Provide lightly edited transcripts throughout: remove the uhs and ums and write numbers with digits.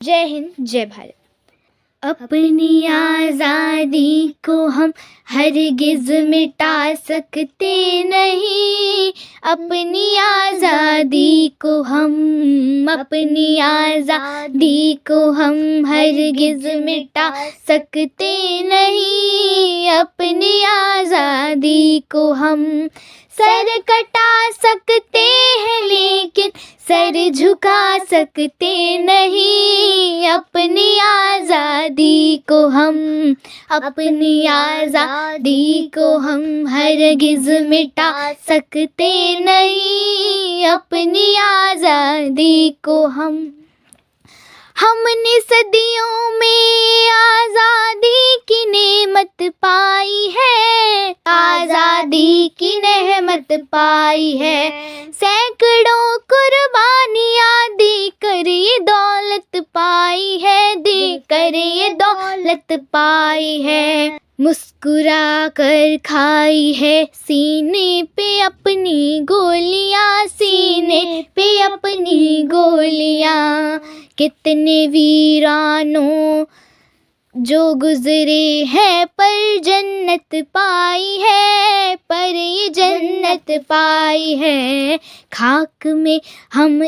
जय हिंद, जय भारत। अपनी आज़ादी को हम हरगिज़ मिटा सकते नहीं, अपनी आज़ादी को हम हरगिज़ मिटा सकते नहीं, अपनी आज़ादी को हम सर कटा सकते हैं लेकिन सर झुका सकते नहीं, अपनी आज़ादी को हम हरगिज़ मिटा सकते नहीं, अपनी आज़ादी को हमने सदियों में आज़ादी की नेमत पाई है, आज़ादी की नेमत पाई है, सैकड़ों कुर्बानियाँ देकर ये दौलत पाई है, मुस्कुरा कर खाई है सीने पे अपनी गोलियां, कितने वीरानों जो गुजरे हैं पर जन्नत पाई है, खाक में हम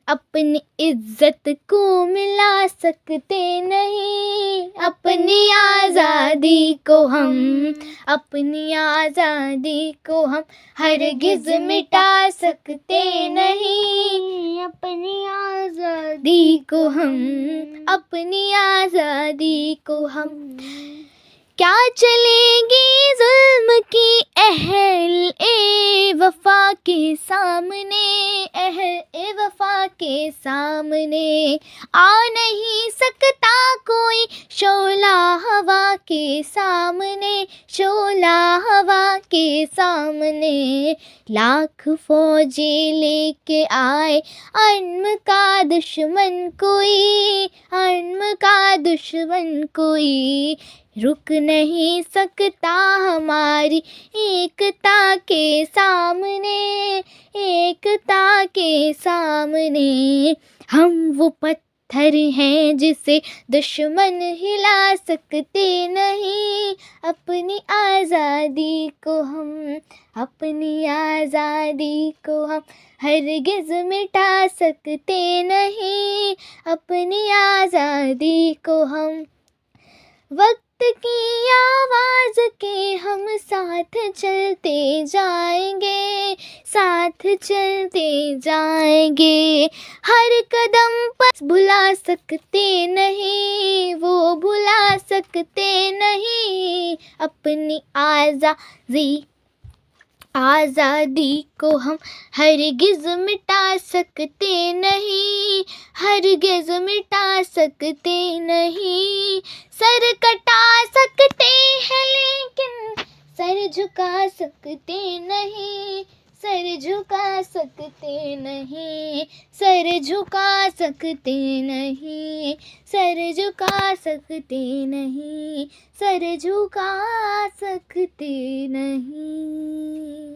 अपनी इज्जत को मिला सकते नहीं, अपनी आज़ादी को हम हरगिज़ मिटा सकते नहीं, अपनी आज़ादी को हम क्या चलेगी जुल्म की अहल ए वफा के सामने, आ नहीं सकता कोई शोला हवा के सामने, लाख फौजी लेके आए अर्म का दुश्मन कोई, रुक नहीं सकता हमारी एकता के सामने, हम वो पत्थर हैं जिसे दुश्मन हिला सकते नहीं, अपनी आज़ादी को हम हरगिज़ मिटा सकते नहीं, अपनी आज़ादी को हम वक्त की आवाज़ के हम साथ चलते जाएंगे, हर कदम पर भुला सकते नहीं, अपनी आज़ादी को हम हरगिज़ मिटा सकते नहीं, सर कटा सकते हैं लेकिन सर झुका सकते नहीं, सर झुका सकते नहीं।